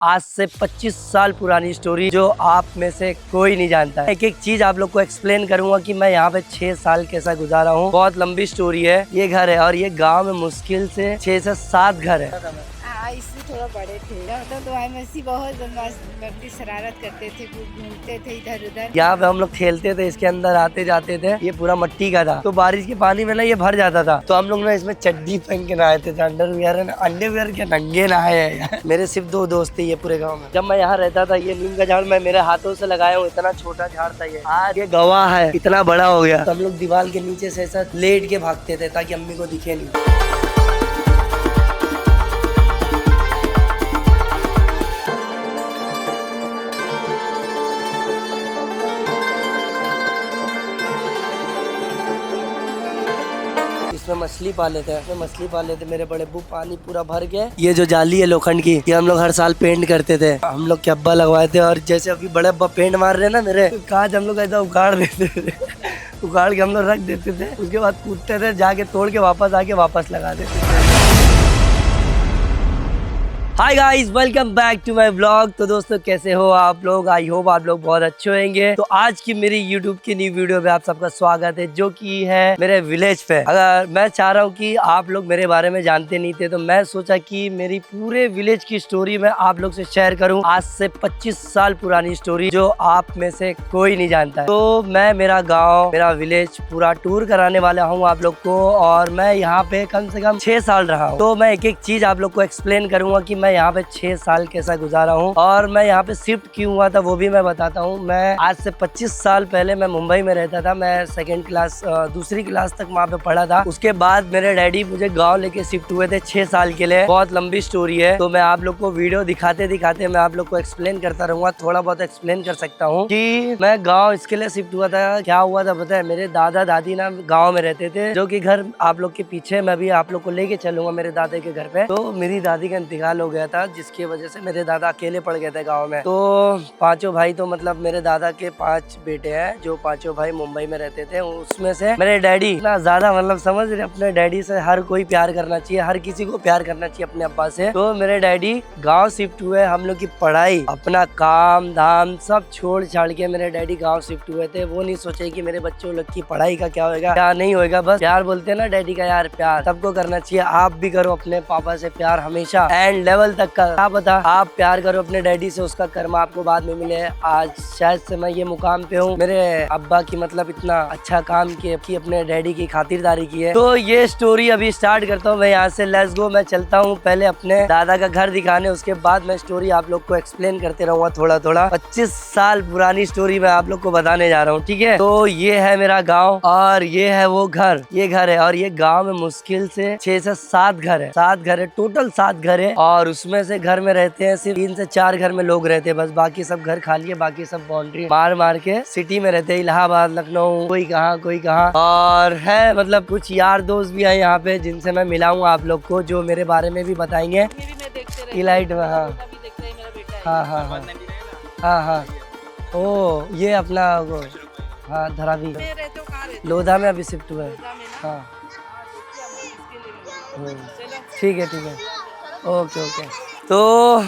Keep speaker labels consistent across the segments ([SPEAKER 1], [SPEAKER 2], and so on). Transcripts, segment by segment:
[SPEAKER 1] आज से 25 साल पुरानी स्टोरी जो आप में से कोई नहीं जानता है। एक एक चीज आप लोग को एक्सप्लेन करूंगा कि मैं यहाँ पे 6 साल कैसा गुजारा हूँ। बहुत लंबी स्टोरी है। ये घर है और ये गांव में मुश्किल से 6 से 7 घर है।
[SPEAKER 2] इससे थोड़ा बड़े थे तो ऐसी बहुत बदमाशी शरारत करते थे, घूमते थे इधर उधर।
[SPEAKER 1] यहाँ पे हम लोग खेलते थे, इसके अंदर आते जाते थे। ये पूरा मिट्टी का था तो बारिश के पानी में ना ये भर जाता था। तो हम लोग ना इसमें चड्डी पहन के नहाए थे, अंडरवियर के नंगे नहाए हैं। मेरे सिर्फ 2 दोस्त थे ये पूरे गाँव में। जब मैं यहाँ रहता था ये नीम का झाड़ मैं मेरे हाथों से लगाया हूँ। इतना छोटा झाड़ था ये, आज ये गवाह है इतना बड़ा हो गया। तो हम लोग दीवार के नीचे से ऐसा लेट के भागते थे ताकि अम्मी को दिखे नहीं। मछली पाले थे मेरे बड़े अब्बू। पानी पूरा भर के ये जो जाली है लोखंड की, ये हम लोग हर साल पेंट करते थे। हम लोग के अब्बा लगवाए थे और जैसे अभी बड़े अब्बा पेंट मार रहे हैं ना मेरे, तो कांच हम लोग ऐसा उखाड़ देते थे उखाड़ के हम लोग रख देते थे। उसके बाद कूदते थे, जाके तोड़ के वापस आके वापस लगा देते थे। Hi guys, welcome back to my vlog. तो दोस्तों कैसे हो आप लोग? आई होप आप लोग बहुत अच्छे होंगे। तो आज की मेरी यूट्यूब की न्यू वीडियो में आप सबका स्वागत है, जो कि है मेरे विलेज पे। अगर मैं चाह रहा हूँ कि आप लोग मेरे बारे में जानते नहीं थे, तो मैं सोचा कि मेरी पूरे विलेज की स्टोरी मैं आप लोग से शेयर करूँ। आज से 25 साल पुरानी स्टोरी जो आप में से कोई नहीं जानता है। तो मैं मेरा गाँव, मेरा विलेज पूरा टूर कराने वाला हूँ आप लोग को। और मैं यहाँ पे कम से कम 6 साल रहा हूँ। तो मैं एक एक चीज आप लोग को एक्सप्लेन करूंगा कि मैं यहाँ पे 6 साल कैसा गुजारा हूँ और मैं यहाँ पे शिफ्ट क्यों हुआ था वो भी मैं बताता हूँ। मैं आज से 25 साल पहले मैं मुंबई में रहता था। मैं सेकंड क्लास दूसरी क्लास तक वहाँ पे पढ़ा था। उसके बाद मेरे डैडी मुझे गाँव लेके शिफ्ट हुए थे 6 साल के लिए। बहुत लंबी स्टोरी है, तो मैं आप लोग को वीडियो दिखाते दिखाते मैं आप लोग को एक्सप्लेन करता रहूंगा। थोड़ा बहुत एक्सप्लेन कर सकता हूँ कि मैं गाँव इसके लिए शिफ्ट हुआ था। क्या हुआ था पता है? मेरे दादा दादी ना गाँव में रहते थे, जो की घर आप लोग के पीछे। मैं भी आप लोग को लेके चलूंगा मेरे दादा के घर पे। तो मेरी दादी का इंतकाल हो गया था, जिसकी वजह से मेरे दादा अकेले पड़ गए थे गांव में। तो 5 भाई, तो मतलब मेरे दादा के 5 बेटे हैं, जो 5 भाई मुंबई में रहते थे। उसमें से मेरे डैडी इतना ज्यादा, मतलब समझ रहे, अपने डैडी से हर कोई प्यार करना चाहिए, हर किसी को प्यार करना चाहिए अपने अब्बा से। तो मेरे डैडी गाँव शिफ्ट हुए। हम लोग की पढ़ाई, अपना काम धाम सब छोड़ छाड़ के मेरे डैडी गाँव शिफ्ट हुए थे। वो नहीं सोचे कि मेरे बच्चों लोग की पढ़ाई का क्या होगा क्या नहीं होगा। बस प्यार बोलते हैं ना डैडी का, यार प्यार सबको करना चाहिए। आप भी करो अपने पापा से प्यार हमेशा, एंड लेवल तक का। क्या पता आप प्यार करो अपने डैडी से, उसका कर्म आपको बाद में मिले। आज शायद से मैं ये मुकाम पे हूँ मेरे अब्बा की, मतलब इतना अच्छा काम किया कि अपने डैडी की खातिरदारी की है। तो ये स्टोरी अभी स्टार्ट करता हूँ मैं यहाँ से। Let's go. मैं चलता हूँ पहले अपने दादा का घर दिखाने, उसके बाद मैं स्टोरी आप लोग को एक्सप्लेन करते रहूंगा थोड़ा थोड़ा। 25 साल पुरानी स्टोरी मैं आप लोग को बताने जा रहा हूँ, ठीक है? तो ये है मेरा गाँव और ये है वो घर। ये घर है और ये गाँव में मुश्किल से 6 से 7 घर है। 7 घर है, टोटल 7 घर है। और उसमें से घर में रहते हैं सिर्फ 3 से 4 घर में लोग रहते हैं बस। बाकी सब घर खाली है, बाकी सब बाउंड्री मार मार के सिटी में रहते हैं। इलाहाबाद, लखनऊ, कोई कहाँ कोई कहाँ। और है मतलब कुछ यार दोस्त भी है यहाँ पे, जिनसे मैं मिलाऊंगा आप लोग को, जो मेरे बारे में भी बताएंगे। इलाइट में, हाँ हाँ हाँ हाँ हाँ हाँ। ओ ये अपना वो, हाँ धरावी लोधा में अभी शिफ्ट हुआ है। हाँ ठीक है ठीक है, ओके ओके। तो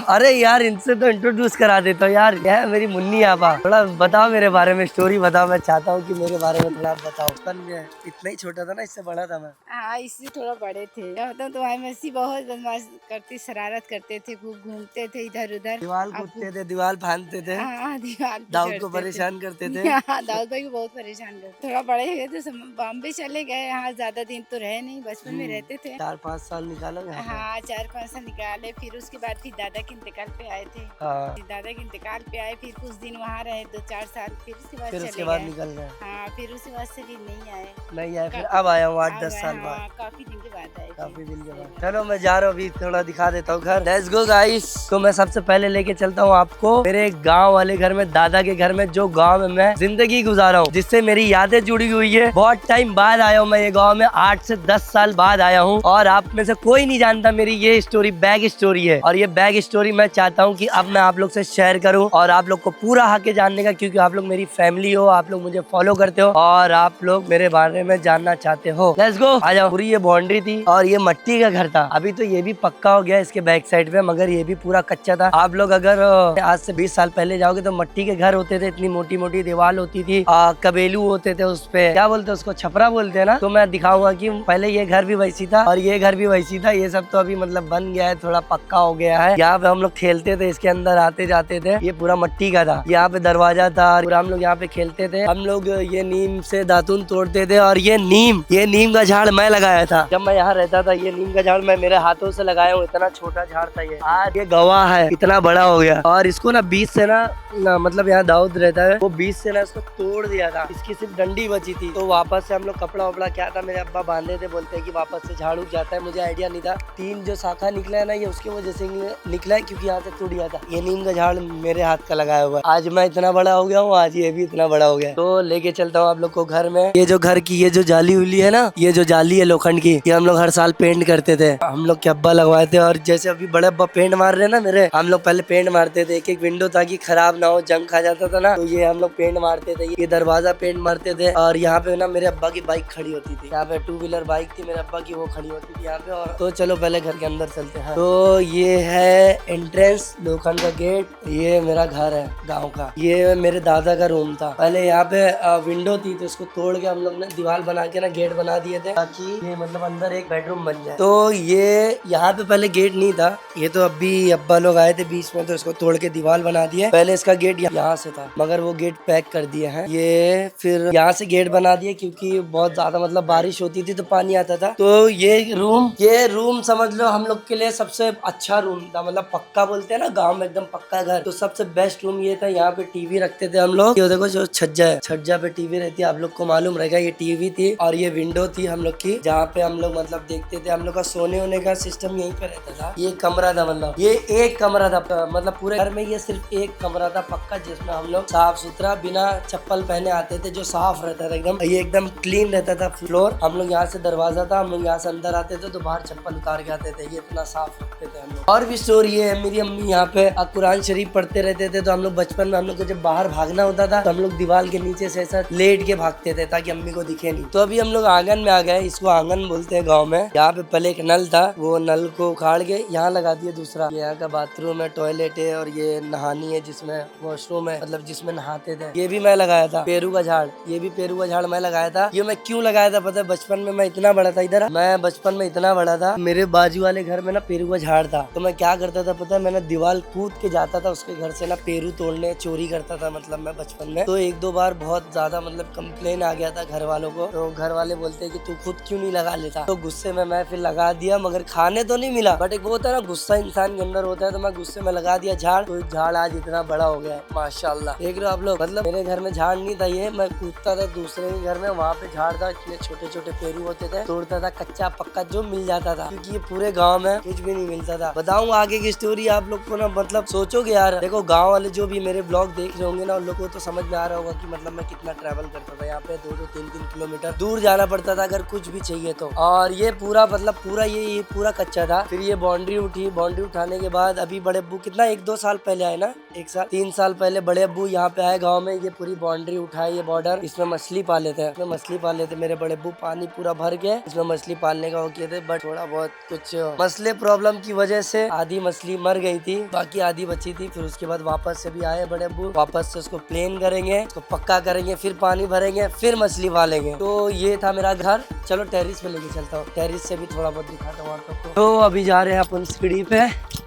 [SPEAKER 1] अरे यार इनसे तो इंट्रोड्यूस करा देता हूँ यार। यह है मेरी मुन्नी आपा। थोड़ा बताओ मेरे बारे में, स्टोरी बताओ। मैं चाहता हूँ कि मेरे बारे में थोड़ा बताओ। इतना ही छोटा था ना, इससे बड़ा था मैं।
[SPEAKER 2] हाँ इससे थोड़ा बड़े थे तो ऐसी बहुत बदमाशी करती शरारत करते थे, खूब घूमते थे इधर उधर।
[SPEAKER 1] दीवार कूदते थे, दीवार फांदते थे।
[SPEAKER 2] हाँ दीवार
[SPEAKER 1] दाऊद को परेशान करते थे।
[SPEAKER 2] दाऊद भाई को बहुत परेशान करते। थोड़ा बड़े हो गए तो बॉम्बे चले गए। यहाँ ज्यादा दिन तो रहे नहीं, बचपन में रहते थे।
[SPEAKER 1] 4-5 साल निकालोगे?
[SPEAKER 2] हाँ 4-5 साल निकाले। फिर उसके बाद फिर दादा के इंतकाल पे आए थे। फिर दादा के इंतकाल पे आए, फिर कुछ दिन वहाँ रहे 2-4 साल। फिर उसके बाद निकल गए। हाँ फिर उसके बाद से भी नहीं आए। फिर अब आया हूँ 8-10 साल बाद। काफी दिन के बाद आए। काफी दिन के बाद। चलो मैं जा रहा हूँ, अभी थोड़ा दिखा देता हूँ घर। Let's go guys. तो मैं सबसे पहले लेके चलता हूँ आपको मेरे गाँव वाले घर में, दादा के घर में, जो गाँव में मैं जिंदगी गुजारा हूँ, जिससे मेरी यादें जुड़ी हुई है। बहुत टाइम बाद आया हूँ मैं ये गाँव में, 8 से 10 साल बाद आया हूँ। और आप में से कोई नहीं जानता मेरी ये स्टोरी बैक स्टोरी है। और
[SPEAKER 1] और ये बैक स्टोरी मैं चाहता हूँ कि अब मैं आप लोग से शेयर करूँ और आप लोग को पूरा हक है जानने का, क्योंकि आप लोग मेरी फैमिली हो, आप लोग मुझे फॉलो करते हो और आप लोग मेरे बारे में जानना चाहते हो। लेट्स गो, आ जाओ। पूरी ये बाउंड्री थी और ये मिट्टी का घर था। अभी तो ये भी पक्का हो गया इसके बैक साइड पे, मगर ये भी पूरा कच्चा था। आप लोग अगर आज से 20 साल पहले जाओगे तो मिट्टी के घर होते थे, इतनी मोटी मोटी दीवार होती थी, कबेलू होते थे, उस पे क्या बोलते हैं उसको, छपरा बोलते हैं ना। तो मैं दिखाऊंगा कि पहले ये घर भी वैसी था और ये घर भी वैसी था। ये सब तो अभी मतलब बन गया है, थोड़ा पक्का हो गया है। यहाँ पे हम लोग खेलते थे, इसके अंदर आते जाते थे। ये पूरा मिट्टी का था, यहाँ पे दरवाजा था, पूरा हम लोग यहाँ पे खेलते थे। हम लोग ये नीम से दातुन तोड़ते थे और ये नीम का झाड़ मैं लगाया था जब मैं यहाँ रहता था। ये नीम का झाड़ मैं मेरे हाथों से लगाया हूँ। इतना छोटा झाड़ था ये, आज ये गवाह है, इतना बड़ा हो गया। और इसको ना बीच से ना मतलब यहाँ दाऊद रहता है, वो बीच से ना इसको तोड़ दिया था। इसकी सिर्फ डंडी बची थी, तो वापस से हम लोग कपड़ा वपड़ा क्या था मेरे अब्बा बांधे थे। बोलते हैं कि वापस से झाड़ उग जाता है, मुझे आइडिया नहीं था। 3 जो शाखा निकला है ना, ये उसके वजह से निकला है, क्योंकि यहाँ से टूट गया था। ये नीम का झाड़ मेरे हाथ का लगाया हुआ है। आज मैं इतना बड़ा हो गया हूँ, आज ये भी इतना बड़ा हो गया। तो लेके चलता हूँ आप लोग को घर में। ये जो घर की ये जो जाली उली है ना, ये जो जाली है लोखंड की, ये हम लोग हर साल पेंट करते थे। हम लोग के अब्बा लगवाए थे। और जैसे अभी बड़े अब्बा पेंट मार रहे हैं ना मेरे, हम लोग पहले पेंट मारते थे। एक विंडो ताकि खराब ना हो, जंग खा जाता था ना, तो ये हम लोग पेंट मारते थे। ये दरवाजा पेंट मारते थे। और यहाँ पे ना मेरे अब्बा की बाइक खड़ी होती थी, यहाँ पे 2 व्हीलर बाइक थी मेरे अब्बा की, वो खड़ी होती थी यहाँ पे। और तो चलो पहले घर के अंदर चलते हैं। तो ये है एंट्रेंस, लोखंड का गेट। ये मेरा घर है गाँव का। ये मेरे दादा का रूम था। पहले यहाँ पे विंडो थी, तो इसको तोड़ के हम लोग ने दीवार बना के ना गेट बना दिए थे, ताकि ये मतलब अंदर एक बेडरूम बन जाए। तो ये यहाँ पे पहले गेट नहीं था, ये तो अभी अब्बा लोग आए थे बीच में, तो इसको तोड़ के दीवार बना दिए। पहले इसका गेट यहाँ से था, मगर वो गेट पैक कर दिए हैं। ये फिर यहाँ से गेट बना दिए, क्योंकि बहुत ज्यादा मतलब बारिश होती थी तो पानी आता था। तो ये रूम समझ लो हम लोग के लिए सबसे अच्छा रूम था। मतलब पक्का बोलते हैं ना गाँव में, एकदम पक्का घर, तो सबसे बेस्ट रूम ये था। यहाँ पे टीवी रखते थे हम लोग। ये देखो जो छज्जा है, छज्जा पे टीवी रहती है, आप लोग को मालूम रहेगा। ये टीवी थी और ये विंडो थी हम लोग की, जहाँ पे हम लोग मतलब देखते थे। हम लोग का सोने होने का सिस्टम यहीं पे रहता था। ये कमरा था, मतलब ये एक कमरा था, मतलब पूरे घर में ये सिर्फ एक कमरा था पक्का, जिसमें हम लोग साफ सुथरा बिना चप्पल पहने आते थे, जो साफ रहता था एकदम। ये एकदम क्लीन रहता था फ्लोर। हम लोग यहाँ से दरवाजा था, हम लोग यहाँ से अंदर आते थे तो बाहर चप्पल उतार के आते थे। ये इतना साफ रखते थे हम लोग। और भी स्टोरी है, मेरी अम्मी यहाँ पे कुरान शरीफ पढ़ते रहते थे। तो हम लोग बचपन में हम लोग को जब बाहर भागना होता था, तो हम लोग दीवार के नीचे से ऐसा लेट के भागते थे ताकि अम्मी को दिखे नहीं। तो अभी हम लोग आंगन में आ गए, इसको आंगन बोलते हैं गाँव में। यहाँ पे पहले एक नल था, वो नल को उखाड़ के यहाँ लगा दिया दूसरा। यहाँ का बाथरूम है, टॉयलेट है, और ये नहानी है जिसमें वॉशरूम है, मतलब जिसमें नहाते थे। ये भी मैं लगाया था। पेरू का झाड़, ये भी पेरू का झाड़ मैं लगाया था। ये मैं क्यों लगाया था पता है? बचपन में मैं इतना बड़ा था, इधर मैं बचपन में इतना बड़ा था, मेरे बाजू वाले घर में ना पेरू का झाड़ था। तो मैं क्या करता था पता है? मैंने दीवार कूद के जाता था उसके घर से ना, पेरू तोड़ने चोरी करता था मतलब मैं बचपन में। तो 1-2 बार बहुत ज्यादा मतलब कंप्लेन आ गया था घर वालों को। तो घर वाले बोलते कि तू खुद क्यों नहीं लगा लेता? तो गुस्से में मैं फिर लगा दिया, मगर खाने तो नहीं मिला, बट एक वो होता है ना गुस्सा इंसान के अंदर होता है। तो मैं गुस्से में लगा दिया झाड़, तो झाड़ आज इतना बड़ा हो गया है माशाल्लाह। देख रहे हो आप लोग, मतलब मेरे घर में झाड़ नहीं था ये, मैं कूदता था दूसरे के घर में, वहाँ पे झाड़ था, इतने छोटे छोटे पेरू होते थे, तोड़ता था कच्चा पक्का जो मिल जाता था, क्योंकि ये पूरे गाँव में कुछ भी नहीं मिलता था। बताऊँ आगे की स्टोरी आप लोग को ना, मतलब सोचोगे यार। देखो गाँव वाले जो भी मेरे ब्लॉग देख रहे होंगे ना, उन लोग को तो समझ में आ रहा होगा कि मतलब मैं कितना ट्रैवल करता था। यहाँ पे 2-2, 3-3 किलोमीटर दूर जाना पड़ता था अगर कुछ भी चाहिए तो। और ये पूरा मतलब पूरा ये पूरा कच्चा था। फिर ये बाउंड्री उठी, बाउंड्री उठाने के बाद अभी बड़े अब्बू कितना 1-2 साल पहले आए ना, 3 साल पहले बड़े अब्बू यहाँ पे आए गाँव में। ये पूरी बाउंड्री उठाई, ये बॉर्डर, इसमें मछली पाले थे, इसमें मछली पाले थे मेरे बड़े अब्बू। पानी पूरा भर के इसमें मछली पालने का वो किए थे, बट थोड़ा बहुत कुछ मसले प्रॉब्लम की वजह से आधी मछली मर गई थी, बाकी आधी बची थी। फिर उसके बाद वापस से भी आए बड़े अब्बू, वापस से उसको प्लेन करेंगे, उसको पक्का करेंगे, फिर पानी भरेंगे, फिर मछली पालेंगे। तो ये था मेरा घर। चलो टेरिस पे लेके चलता हूँ, टेरिस से भी थोड़ा बहुत दिखाता हूँ आप लोग को। तो अभी जा रहे हैं अपन सीढ़ी पे।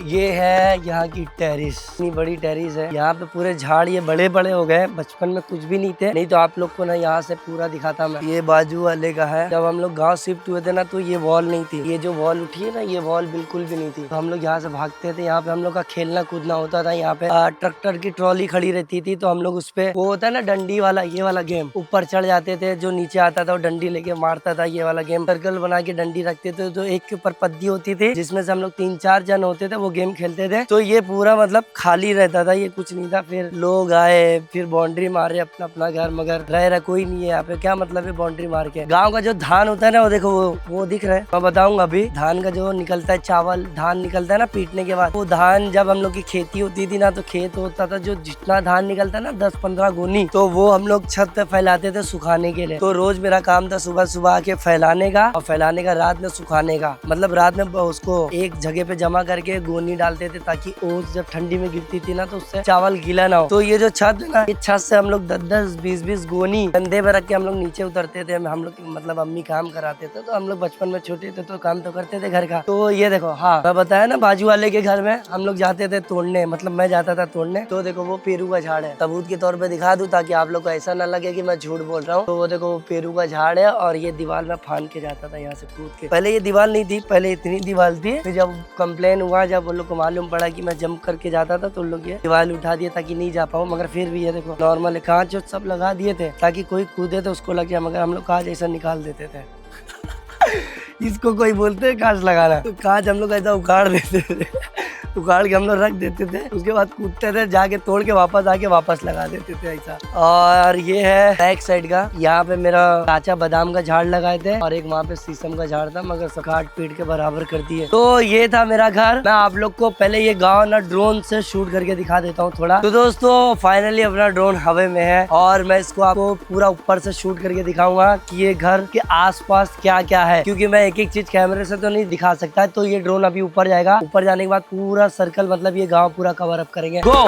[SPEAKER 1] ये है यहाँ की टेरिस, इतनी बड़ी टेरिस है। यहाँ पे पूरे झाड़ ये बड़े बड़े हो गए, बचपन में कुछ भी नहीं थे, नहीं तो आप लोग को ना यहाँ से पूरा दिखाता मैं। ये बाजू वाले का है। जब हम लोग गाँव शिफ्ट हुए थे ना, तो ये वॉल नहीं थी, ये जो वॉल उठी है ना, ये वॉल बिल्कुल भी नहीं थी। तो हम लोग यहाँ से भागते थे, यहाँ पे हम लोग का खेलना कूदना होता था। यहाँ पे ट्रैक्टर की ट्रॉली खड़ी रहती थी, तो हम लोग उस पे, वो होता है ना डंडी वाला, ये वाला गेम, ऊपर चढ़ जाते थे, जो नीचे आता था वो डंडी लेके मारता था। ये वाला गेम, सर्कल बना के डंडी रखते थे, तो एक के ऊपर पद्दी होती थी, जिसमें से हम लोग 3-4 जन होते थे, वो गेम खेलते थे। तो ये पूरा मतलब खाली रहता था, ये कुछ नहीं था। फिर लोग आए, फिर बाउंड्री मारे अपना अपना घर, मगर रह कोई नहीं है यहाँ पे। क्या मतलब है बाउंड्री मार के? गाँव का जो धान होता है ना, वो देखो वो दिख रहा है, मैं बताऊंगा अभी। धान का जो निकलता है, चावल धान निकलता है है ना पीटने के बाद, वो धान जब हम लोग की खेती होती थी ना, तो खेत होता था, जो जितना धान निकलता ना 10-15 गोनी, तो वो हम लोग छत पे फैलाते थे सुखाने के लिए। तो रोज मेरा काम था सुबह सुबह आके फैलाने का, और फैलाने का रात में सुखाने का। मतलब रात में उसको एक जगह पे जमा करके गोनी डालते थे, ताकि ओस जब ठंडी में गिरती थी ना, तो उससे चावल गीला ना हो। तो ये जो छत है ना, ये छत से हम लोग 10-10, 20-20 गोनी कंधे पे रख के हम लोग नीचे उतरते थे। हम लोग मतलब अम्मी काम कराते थे, तो हम लोग बचपन में छोटे थे तो काम तो करते थे घर का। तो ये देखो, हाँ मैं बताया ना, बाजू वाले के घर में हम लोग जाते थे तोड़ने, मतलब मैं जाता था तोड़ने। तो देखो वो पेरू का झाड़ है, सबूत के तौर पे दिखा दूं ताकि आप लोग को ऐसा ना लगे कि मैं झूठ बोल रहा हूँ। तो वो देखो वो पेरू का झाड़ है, और ये दीवार में फान के जाता था यहाँ से कूद के। पहले ये दीवार नहीं थी, पहले इतनी दीवार थी। फिर जब कंप्लेन हुआ, जब उन लोग को मालूम पड़ा कि मैं जंप करके जाता था, तो उन लोग ये दीवार उठा दिया ताकि नहीं जा पाऊँ। मगर फिर भी ये देखो नॉर्मल है, कांच सब लगा दिए थे ताकि कोई कूदे तो उसको लग जाए, मगर हम लोग कांच ऐसा निकाल देते थे। इसको कोई बोलते है कांच लगाना, तो कांच हम लोग ऐसा उखाड़ देते थे, उखाड़ के हम लोग रख देते थे। उसके बाद कूदते थे, जाके तोड़ के वापस आके वापस लगा देते थे ऐसा। और ये है बैक साइड का, यहाँ पे मेरा चाचा बादाम का झाड़ लगाए थे, और एक वहाँ पे शीशम का झाड़ था, मगर सब काट पीट के बराबर कर दिए। तो ये था मेरा घर। मैं आप लोग को पहले ये गाँव ना ड्रोन से शूट करके दिखा देता हूँ थोड़ा। तो दोस्तों फाइनली अपना ड्रोन हवा में है, और मैं इसको आपको पूरा ऊपर से शूट करके दिखाऊंगा कि ये घर के आसपास क्या क्या है, क्योंकि मैं एक एक चीज कैमरे से तो नहीं दिखा सकता। तो ये ड्रोन अभी ऊपर जाएगा, ऊपर जाने के बाद पूरा सर्कल, मतलब ये गांव पूरा कवर अप करेंगे। गो।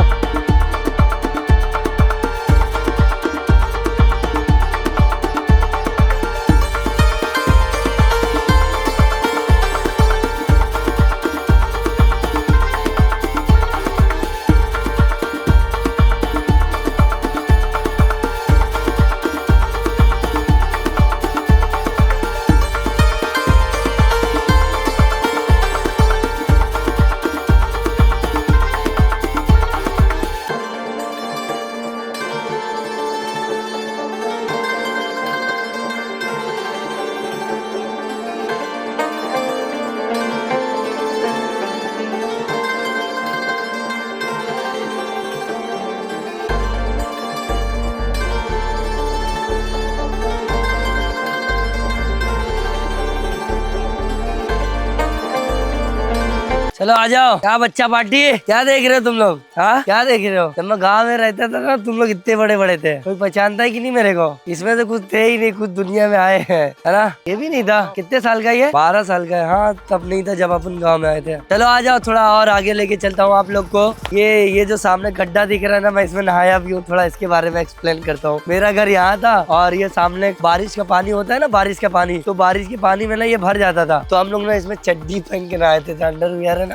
[SPEAKER 1] चलो आ जाओ। क्या बच्चा पार्टी, क्या देख रहे हो तुम लोग? हाँ क्या देख रहे हो? जब मैं गाँव में रहता था ना, तुम लोग इतने बड़े बड़े थे, कोई पहचानता है कि नहीं मेरे को? इसमें तो कुछ थे ही नहीं, कुछ दुनिया में आए हैं, है ना? ये भी नहीं था। कितने साल का ये? 12 साल का है। हाँ तब नहीं था जब अपन गाँव में आए थे। चलो आ जाओ, थोड़ा और आगे लेके चलता हूँ आप लोग को। ये जो सामने गड्ढा दिख रहा है ना, मैं इसमें नहाया भी हूँ। थोड़ा इसके बारे में एक्सप्लेन करता हूँ। मेरा घर यहाँ था, और ये सामने बारिश का पानी होता है ना, बारिश का पानी, तो बारिश के पानी में ना ये भर जाता था। तो हम लोग ना इसमें चड्डी पहन के नहाते थे,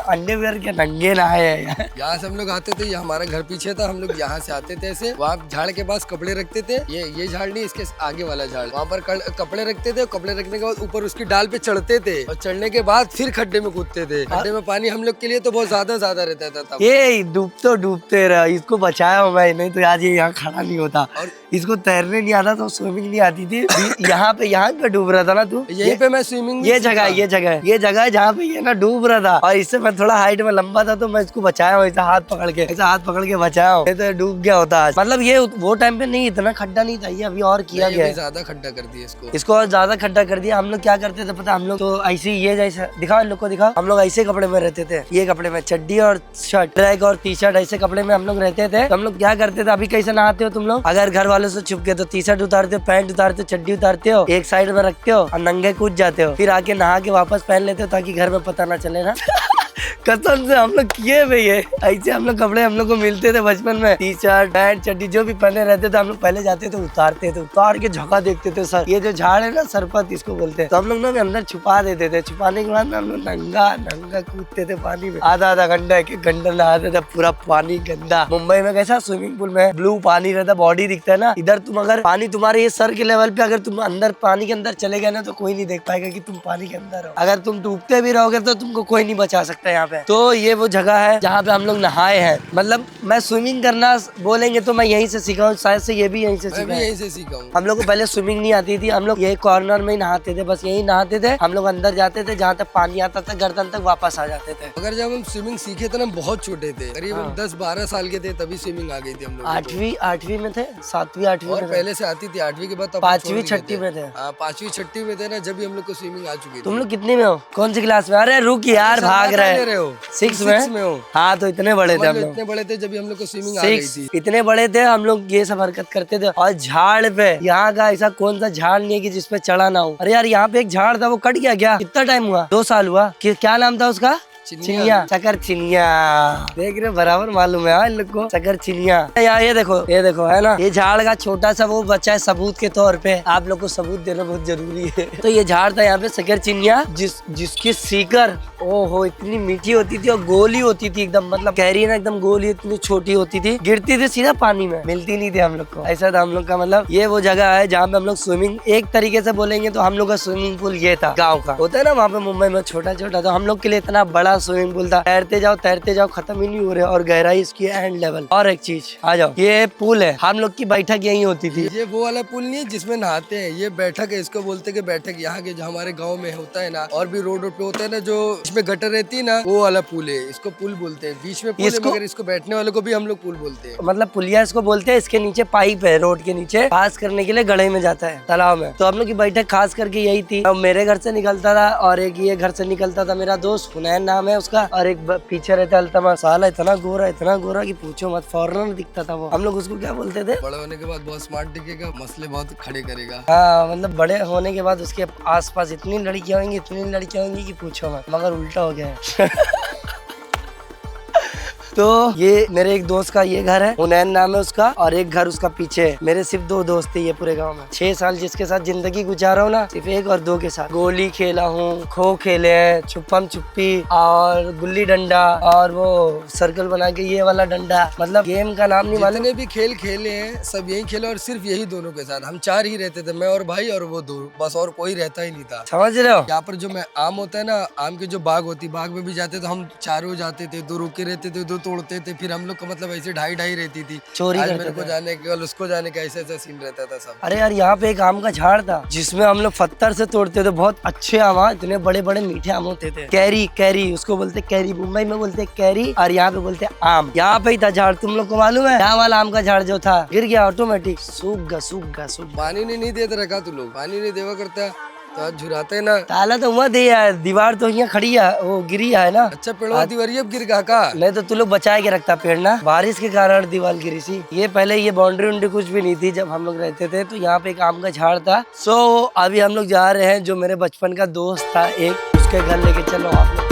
[SPEAKER 1] अंडरवियर के नंगे नहाए हैं।
[SPEAKER 3] यहाँ से हम लोग आते थे, ये हमारा घर पीछे था, हम लोग यहाँ से आते थे ऐसे, वहाँ झाड़ के पास कपड़े रखते थे। ये झाड़ नहीं, इसके आगे वाला झाड़, वहाँ पर कपड़े रखते थे। कपड़े रखने के बाद ऊपर उसकी डाल पे चढ़ते थे, और चढ़ने के बाद फिर खड्डे में कूदते थे। खड्डे में पानी हम लोग के लिए तो बहुत ज्यादा रहता था तब।
[SPEAKER 1] ये डूबते रहा, इसको बचाया हूँ मैं, नहीं तो आज ये यहाँ खड़ा नहीं होता। और इसको तैरने नहीं आता, तो स्विमिंग नहीं आती थी। यहाँ पे डूब रहा था ना तू,
[SPEAKER 3] यहीं पे मैं स्विमिंग,
[SPEAKER 1] ये जगह है जहाँ पे ये ना डूब रहा था। और इससे मैं थोड़ा हाइट में लंबा था, तो मैं इसको बचाया हूँ, ऐसा हाथ पकड़ के बचाया हूँ, तो डूब गया होता आज। मतलब ये वो टाइम पे नहीं, इतना खड्डा नहीं था ये, अभी और किया गया है।
[SPEAKER 3] ज्यादा खड्डा कर दिया
[SPEAKER 1] इसको और ज्यादा खड्डा कर दिया। हम लोग क्या करते थे पता, हम लोग तो ऐसे ये जैसा दिखाओ, इन लोग को दिखाओ, हम लोग ऐसे कपड़े में रहते थे। ये कपड़े में चड्डी और शर्ट, ट्रैक और टी शर्ट, ऐसे कपड़े में हम लोग रहते थे। तो हम लोग क्या करते थे, अभी कैसे नहाते हो तुम लोग? अगर घर वालों से छुप के तो टी शर्ट उतारते हो, पैंट उतारते हो, चड्डी उतारते हो, एक साइड में रखते हो और नंगे कूद जाते हो। फिर आके नहा के वापस पहन लेते हो, ताकि घर में पता ना चले ना। कसम से हम लोग किए भाई, ऐसे हम लोग कपड़े हम लोग को मिलते थे बचपन में। टी शर्ट पैंट चड्डी जो भी पहने रहते थे, हम लोग पहले जाते थे, उतार के झोंका देखते थे। सर ये जो झाड़ है ना, सरपत इसको बोलते हैं। तो हम लोग ना अंदर छुपा देते थे। छुपाने के बाद ना हम लोग नंगा कूदते थे पानी में, आधा घंटा, एक घंटा नहाते थे, पूरा पानी गंदा। मुंबई में कैसा स्विमिंग पूल में ब्लू पानी रहता, बॉडी दिखता है ना। इधर तुम अगर पानी तुम्हारे ये सर के लेवल पे, अगर तुम अंदर पानी के अंदर चले गए ना, तो कोई नहीं देख पाएगा कि तुम पानी के अंदर हो। अगर तुम डूबते भी रहोगे तो तुमको कोई नहीं बचा सकता यहाँ पे। तो ये वो जगह है जहाँ पे हम लोग नहाए हैं। मतलब मैं स्विमिंग करना बोलेंगे तो मैं यहीं से सीखा हूँ, शायद से ये भी यहीं से सीखा हूँ। हम लोग को पहले स्विमिंग नहीं आती थी, हम लोग ये कॉर्नर में ही नहाते थे, बस यही नहाते थे। हम लोग अंदर जाते थे, जहाँ तक पानी आता था गर्दन तक वापस आ जाते थे।
[SPEAKER 3] अगर जब हम स्विमिंग सीखे थे ना, बहुत छोटे थे, करीब 10-12 साल के थे, तभी स्विमिंग आ गई थी हम लोग।
[SPEAKER 1] 8वीं में थे, 7वीं 8वीं में
[SPEAKER 3] पहले से आती थी। 8वीं के बाद
[SPEAKER 1] 5वीं 6वीं में थे।
[SPEAKER 3] 5वीं 6वीं में थे ना, जब भी हम लोग को स्विमिंग आ चुकी थी।
[SPEAKER 1] तुम लोग कितने में हो, कौन सी क्लास में? अरे रुक यार, भाग रहे
[SPEAKER 3] ले रहे हो?
[SPEAKER 1] 6
[SPEAKER 3] में हो?
[SPEAKER 1] हाँ, तो इतने बड़े थे हम लोग।
[SPEAKER 3] इतने बड़े थे जब हम लोग को स्विमिंग आ गई थी।
[SPEAKER 1] इतने बड़े थे हम लोग, ये सब हरकत करते थे। और झाड़ पे, यहाँ का ऐसा कौन सा झाड़ नहीं है कि जिसपे चढ़ा ना हो। अरे यार, यहाँ पे एक झाड़ था, वो कट गया क्या? कितना टाइम हुआ? 2 साल हुआ। क्या नाम था उसका? चिनिया, शकर चिनिया। देख रहे, बराबर मालूम है इन लोग को, शकर चिनिया। यार ये देखो है ना, ये झाड़ का छोटा सा वो बच्चा है सबूत के तौर पे। आप लोग को सबूत देना बहुत जरूरी है। तो ये झाड़ था यहाँ पे शकर चिनिया, जिसकी सीकर ओहो इतनी मीठी होती थी और गोली होती थी एकदम, मतलब कैरी ना एकदम गोली, इतनी छोटी होती थी, गिरती थी सीधा पानी में, मिलती नहीं थी हम लोग को। ऐसा था हम लोग का, मतलब ये वो जगह है जहाँ पे हम लोग स्विमिंग, एक तरीके से बोलेंगे तो हम लोग का स्विमिंग पूल ये था। गाँव का होता है ना वहाँ पे मुंबई में छोटा छोटा, तो हम लोग के लिए इतना बड़ा स्विमिंग पूल था। तैरते जाओ खत्म ही नहीं हो रहे, और गहराई इसकी एंड लेवल। और एक चीज आ जाओ, ये पूल है, हम लोग की बैठक यही होती थी।
[SPEAKER 3] ये वो वाला पूल नहीं है जिसमें नहाते हैं, ये बैठक है, इसको बोलते हैं बैठक। यहाँ के जो हमारे गाँव में होता है ना, और भी रोड पे होता है ना, जो इसमें गटर रहती है ना, वो वाला पूल है, इसको पूल बोलते हैं। बीच में पूल है, मगर इसको बैठने वालों को भी हम लोग पूल बोलते हैं।
[SPEAKER 1] मतलब पुलिया इसको बोलते हैं। इसके नीचे पाइप है, रोड के नीचे पास करने के लिए गड़े में जाता है, तालाब में। तो हम लोग की बैठक खास करके यही थी। मेरे घर से निकलता था, और एक ये घर से निकलता था, मेरा दोस्त हुनैन नाम है उसका, और एक पीछे रहता अल्तमा। साला इतना गोरा कि पूछो मत, फॉरेनर दिखता था वो। हम लोग उसको क्या बोलते थे?
[SPEAKER 3] बड़ा होने के बाद बहुत स्मार्ट दिखेगा, मसले बहुत खड़े करेगा।
[SPEAKER 1] हाँ, मतलब बड़े होने के बाद उसके आसपास इतनी लड़कियां होंगी कि पूछो मत, मगर उल्टा हो गया है। तो ये मेरे एक दोस्त का ये घर है, हुनैन नाम है उसका, और एक घर उसका पीछे है। मेरे सिर्फ 2 दोस्त थे ये पूरे गांव में। 6 साल जिसके साथ जिंदगी गुजारा हूँ ना, सिर्फ 1 और 2 के साथ। गोली खेला हूँ, खो खेले हैं, छुपम छुप्पी और गुल्ली डंडा, और वो सर्कल बना के ये वाला डंडा, मतलब गेम का नाम नहीं मालूम।
[SPEAKER 3] जितने भी खेल खेले हैं सब यही खेले, और सिर्फ यही दोनों के साथ। हम 4 ही रहते थे, मैं और भाई और वो 2, बस, और कोई रहता ही नहीं था।
[SPEAKER 1] समझ रहे हो?
[SPEAKER 3] यहाँ पर जो आम होता है ना, आम की जो बाग होती, बाग में भी जाते तो हम 4 जाते थे, 2 रुके रहते थे, 2 तोड़ते थे। फिर हम लोग को मतलब ऐसे ढाई रहती थी,
[SPEAKER 1] चोरी
[SPEAKER 3] आज मेरे को जाने के, कल उसको जाने का, ऐसा सीन रहता था सब।
[SPEAKER 1] अरे यार, यहाँ पे एक आम का झाड़ था जिसमें हम लोग पत्थर से तोड़ते थे। बहुत अच्छे आम, इतने बड़े बड़े मीठे आम होते थे। कैरी उसको बोलते कैरी, मुंबई में बोलते कैरी, और यहाँ पे बोलते आम। यहाँ पे ही था झाड़, तुम लोग को मालूम है? यहाँ वाला आम का झाड़ जो था गिर गया ऑटोमेटिक, सूख गया।
[SPEAKER 3] पानी नहीं देते रखा, तू लोग पानी नहीं देवा करता तो आज झुराते ना।
[SPEAKER 1] ताला तो हुआ दे यार, दीवार तो यहाँ खड़ी है, वो गिरी है ना।
[SPEAKER 3] अच्छा, पेड़वा दीवार अब गिर का?
[SPEAKER 1] नहीं तो तू लोग बचा के रखता पेड़ ना, बारिश के कारण दीवार गिरी सी। ये पहले ये बाउंड्री उंड्री कुछ भी नहीं थी जब हम लोग रहते थे, तो यहाँ पे एक आम का झाड़ था। सो अभी हम लोग जा रहे हैं, जो मेरे बचपन का दोस्त था एक, उसके घर लेके चलो आप लोग।